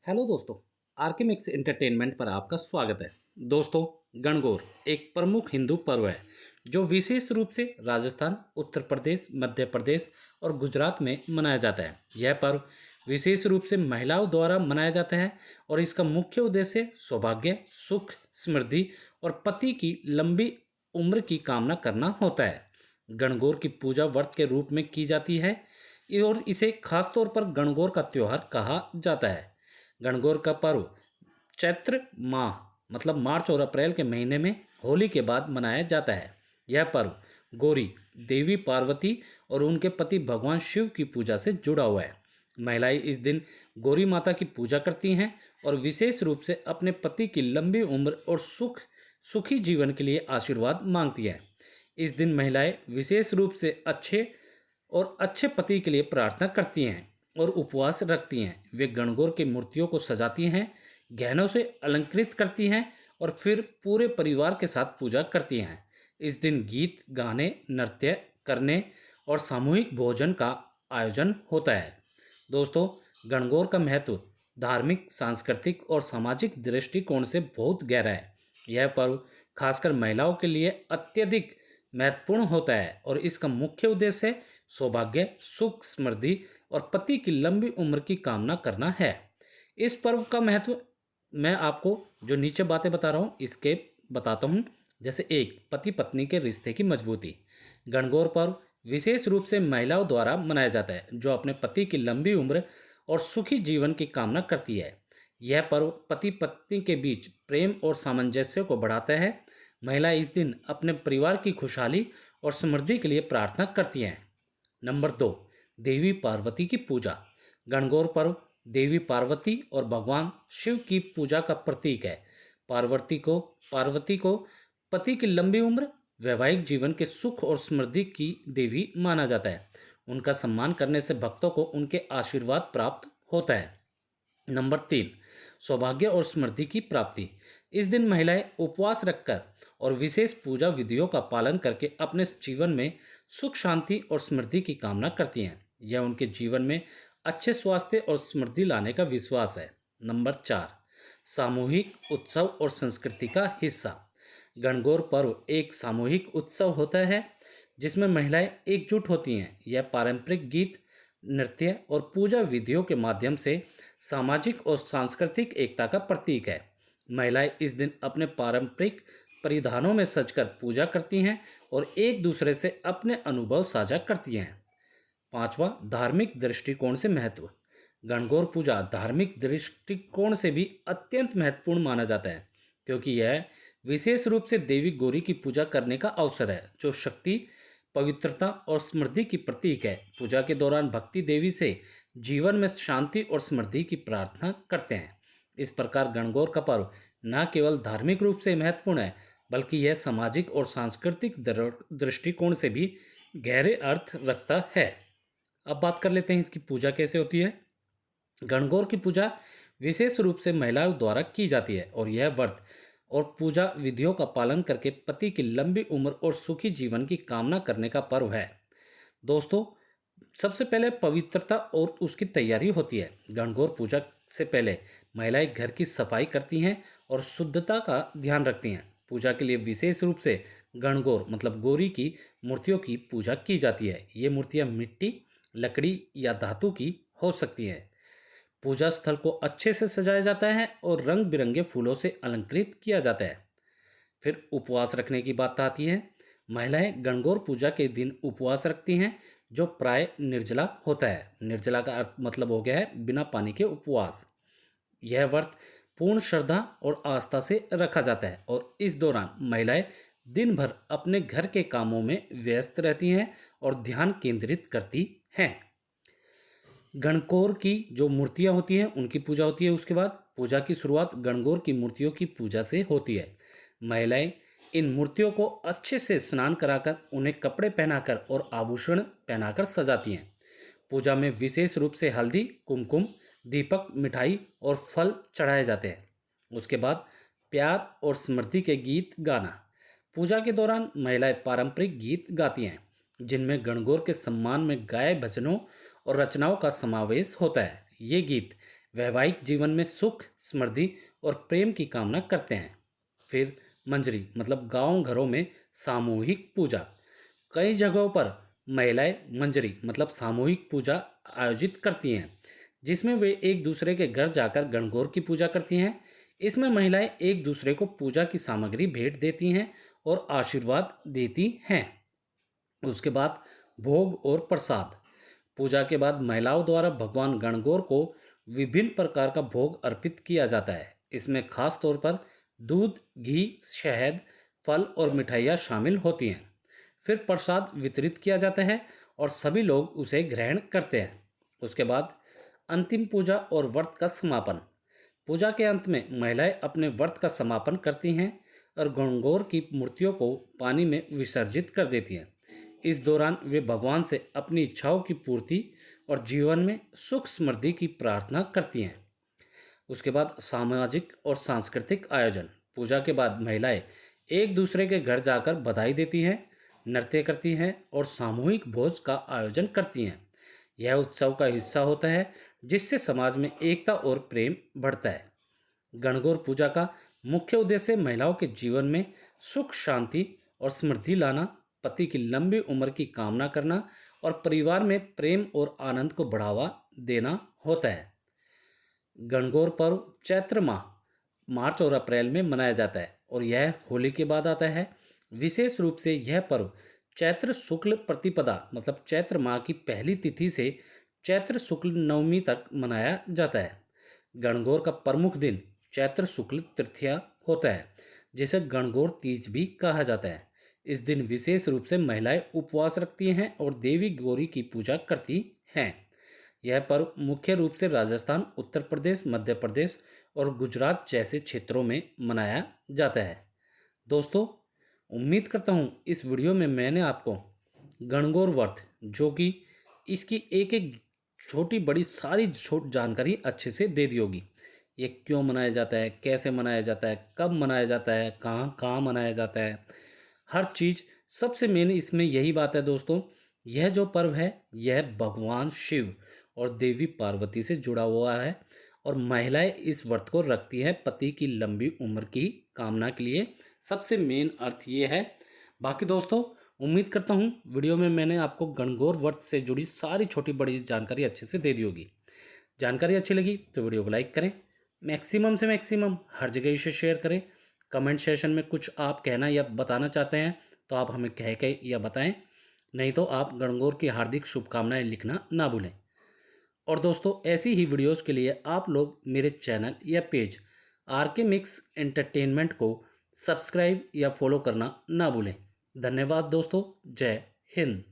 Hello दोस्तों। आर्किमिक्स entertainment पर आपका स्वागत है। दोस्तों, गणगौर एक प्रमुख हिंदू पर्व है जो विशेष रूप से राजस्थान, उत्तर प्रदेश, मध्य प्रदेश और गुजरात में मनाया जाता है। यह पर्व विशेष रूप से महिलाओं द्वारा मनाया जाता है और इसका मुख्य उद्देश्य सौभाग्य, सुख, समृद्धि और पति की लंबी उम्र की कामना करना होता है। गणगौर की पूजा व्रत के रूप में की जाती है और इसे खासतौर पर गणगौर का त्योहार कहा जाता है। गणगौर का पर्व चैत्र माह मतलब मार्च और अप्रैल के महीने में होली के बाद मनाया जाता है। यह पर्व गौरी देवी पार्वती और उनके पति भगवान शिव की पूजा से जुड़ा हुआ है। महिलाएं इस दिन गौरी माता की पूजा करती हैं और विशेष रूप से अपने पति की लंबी उम्र और सुखी जीवन के लिए आशीर्वाद मांगती हैं। इस दिन महिलाएं विशेष रूप से अच्छे पति के लिए प्रार्थना करती हैं और उपवास रखती हैं। वे गणगौर की मूर्तियों को सजाती हैं, गहनों से अलंकृत करती हैं और फिर पूरे परिवार के साथ पूजा करती हैं। इस दिन गीत गाने, नृत्य करने और सामूहिक भोजन का आयोजन होता है। दोस्तों, गणगौर का महत्व धार्मिक, सांस्कृतिक और सामाजिक दृष्टिकोण से बहुत गहरा है। यह पर्व खासकर महिलाओं के लिए अत्यधिक महत्वपूर्ण होता है और इसका मुख्य उद्देश्य सौभाग्य, सुख, समृद्धि और पति की लंबी उम्र की कामना करना है। इस पर्व का महत्व मैं आपको जो नीचे बातें बता रहा हूँ इसके बताता हूँ। जैसे एक, पति पत्नी के रिश्ते की मजबूती। गणगौर पर्व विशेष रूप से महिलाओं द्वारा मनाया जाता है जो अपने पति की लंबी उम्र और सुखी जीवन की कामना करती है। यह पर्व पति पत्नी के बीच प्रेम और सामंजस्य को बढ़ाता है। महिलाएं इस दिन अपने परिवार की खुशहाली और समृद्धि के लिए प्रार्थना करती हैं। नंबर दो, देवी पार्वती की पूजा। गणगौर पर्व देवी पार्वती और भगवान शिव की पूजा का प्रतीक है। पार्वती को पति की लंबी उम्र, वैवाहिक जीवन के सुख और समृद्धि की देवी माना जाता है। उनका सम्मान करने से भक्तों को उनके आशीर्वाद प्राप्त होता है। नंबर तीन, सौभाग्य और समृद्धि की प्राप्ति। इस दिन महिलाएं उपवास रखकर और विशेष पूजा विधियों का पालन करके अपने जीवन में सुख, शांति और समृद्धि की कामना करती हैं। यह उनके जीवन में अच्छे स्वास्थ्य और समृद्धि लाने का विश्वास है। नंबर चार, सामूहिक उत्सव और संस्कृति का हिस्सा। गणगौर पर्व एक सामूहिक उत्सव होता है जिसमें महिलाएं एकजुट होती हैं। यह पारंपरिक गीत, नृत्य और पूजा विधियों के माध्यम से सामाजिक और सांस्कृतिक एकता का प्रतीक है। महिलाएं इस दिन अपने पारंपरिक परिधानों में सजकर पूजा करती हैं और एक दूसरे से अपने अनुभव साझा करती हैं। पांचवा, धार्मिक दृष्टिकोण से महत्व। गणगौर पूजा धार्मिक दृष्टिकोण से भी अत्यंत महत्वपूर्ण माना जाता है क्योंकि यह विशेष रूप से देवी गौरी की पूजा करने का अवसर है जो शक्ति, पवित्रता और समृद्धि की प्रतीक है। पूजा के दौरान भक्ति देवी से जीवन में शांति और समृद्धि की प्रार्थना करते हैं। इस प्रकार गणगौर का पर्व न केवल धार्मिक रूप से महत्वपूर्ण है बल्कि यह सामाजिक और सांस्कृतिक दृष्टिकोण से भी गहरे अर्थ रखता है। अब बात कर लेते हैं इसकी पूजा कैसे होती है। गणगौर की पूजा विशेष रूप से महिलाओं द्वारा की जाती है और यह व्रत और पूजा विधियों का पालन करके पति की लंबी उम्र और सुखी जीवन की कामना करने का पर्व है। दोस्तों, सबसे पहले पवित्रता और उसकी तैयारी होती है। गणगौर पूजा से पहले महिलाएं घर की सफाई करती हैं और शुद्धता का ध्यान रखती हैं। पूजा के लिए विशेष रूप से गणगौर मतलब गौरी की मूर्तियों की पूजा की जाती है। ये मूर्तियां मिट्टी, लकड़ी या धातु की हो सकती हैं। पूजा स्थल को अच्छे से सजाया जाता है और रंग बिरंगे फूलों से अलंकृत किया जाता है। फिर उपवास रखने की बात आती है। महिलाएं गणगौर पूजा के दिन उपवास रखती हैं जो प्राय निर्जला होता है। निर्जला का अर्थ मतलब हो गया है बिना पानी के उपवास। यह व्रत पूर्ण श्रद्धा और आस्था से रखा जाता है और इस दौरान महिलाएं दिन भर अपने घर के कामों में व्यस्त रहती हैं और ध्यान केंद्रित करती हैं। गणगौर की जो मूर्तियां होती हैं उनकी पूजा होती है। उसके बाद पूजा की शुरुआत गणगौर की मूर्तियों की पूजा से होती है। महिलाएं इन मूर्तियों को अच्छे से स्नान कराकर, उन्हें कपड़े पहनाकर और आभूषण पहनाकर सजाती हैं। पूजा में विशेष रूप से हल्दी, कुमकुम, दीपक, मिठाई और फल चढ़ाए जाते हैं। उसके बाद प्यार और समृद्धि के गीत गाना। पूजा के दौरान महिलाएं पारंपरिक गीत गाती हैं जिनमें गणगौर के सम्मान में गाए भजनों और रचनाओं का समावेश होता है। ये गीत वैवाहिक जीवन में सुख, समृद्धि और प्रेम की कामना करते हैं। फिर मंजरी मतलब गांव घरों में सामूहिक पूजा। कई जगहों पर महिलाएं मंजरी मतलब सामूहिक पूजा आयोजित करती हैं, जिसमें वे एक दूसरे के घर जाकर गणगौर की पूजा करती हैं। इसमें महिलाएं एक दूसरे को पूजा की सामग्री भेंट देती हैं और आशीर्वाद देती हैं। उसके बाद भोग और प्रसाद। पूजा के बाद महिलाओं द्वारा भगवान गणगौर को विभिन्न प्रकार का भोग अर्पित किया जाता है। इसमें खास तौर पर दूध, घी, शहद, फल और मिठाइयाँ शामिल होती हैं। फिर प्रसाद वितरित किया जाता है और सभी लोग उसे ग्रहण करते हैं। उसके बाद अंतिम पूजा और व्रत का समापन। पूजा के अंत में महिलाएं अपने व्रत का समापन करती हैं और गणगौर की मूर्तियों को पानी में विसर्जित कर देती हैं। इस दौरान वे भगवान से अपनी इच्छाओं की पूर्ति और जीवन में सुख समृद्धि की प्रार्थना करती हैं। उसके बाद सामाजिक और सांस्कृतिक आयोजन। पूजा के बाद महिलाएं एक दूसरे के घर जाकर बधाई देती हैं, नृत्य करती हैं और सामूहिक भोज का आयोजन करती हैं। यह उत्सव का हिस्सा होता है, जिससे समाज में एकता और प्रेम बढ़ता है। गणगौर पूजा का मुख्य उद्देश्य महिलाओं के जीवन में सुख, शांति और समृद्धि लाना, पति की लंबी उम्र की कामना करना और परिवार में प्रेम और आनंद को बढ़ावा देना होता है। गणगौर पर्व चैत्र माह मार्च और अप्रैल में मनाया जाता है और यह होली के बाद आता है। विशेष रूप से यह पर्व चैत्र शुक्ल प्रतिपदा मतलब चैत्र माह की पहली तिथि से चैत्र शुक्ल नवमी तक मनाया जाता है। गणगौर का प्रमुख दिन चैत्र शुक्ल तृतीया होता है, जिसे गणगौर तीज भी कहा जाता है। इस दिन विशेष रूप से महिलाएं उपवास रखती हैं और देवी गौरी की पूजा करती हैं। यह पर्व मुख्य रूप से राजस्थान, उत्तर प्रदेश, मध्य प्रदेश और गुजरात जैसे क्षेत्रों में मनाया जाता है। दोस्तों, उम्मीद करता हूँ इस वीडियो में मैंने आपको गणगौर व्रत, जो कि इसकी एक एक छोटी बड़ी सारी जानकारी अच्छे से दे दी होगी। ये क्यों मनाया जाता है, कैसे मनाया जाता है, कब मनाया जाता है, कहाँ कहाँ मनाया जाता है, हर चीज़। सबसे मेन इसमें यही बात है दोस्तों, यह जो पर्व है यह भगवान शिव और देवी पार्वती से जुड़ा हुआ है और महिलाएं इस व्रत को रखती हैं पति की लंबी उम्र की कामना के लिए। सबसे मेन अर्थ ये है। बाकी दोस्तों, उम्मीद करता हूँ वीडियो में मैंने आपको गणगौर व्रत से जुड़ी सारी छोटी बड़ी जानकारी अच्छे से दे दी होगी। जानकारी अच्छी लगी तो वीडियो को लाइक करें, मैक्सिमम से मैक्सिमम हर जगह इसे शेयर करें। कमेंट सेशन में कुछ आप कहना या बताना चाहते हैं तो आप हमें कह के या बताएं, नहीं तो आप गणगौर की हार्दिक शुभकामनाएं लिखना ना भूलें। और दोस्तों, ऐसी ही वीडियोस के लिए आप लोग मेरे चैनल या पेज आरके मिक्स एंटरटेनमेंट को सब्सक्राइब या फॉलो करना ना भूलें। धन्यवाद दोस्तों, जय हिंद।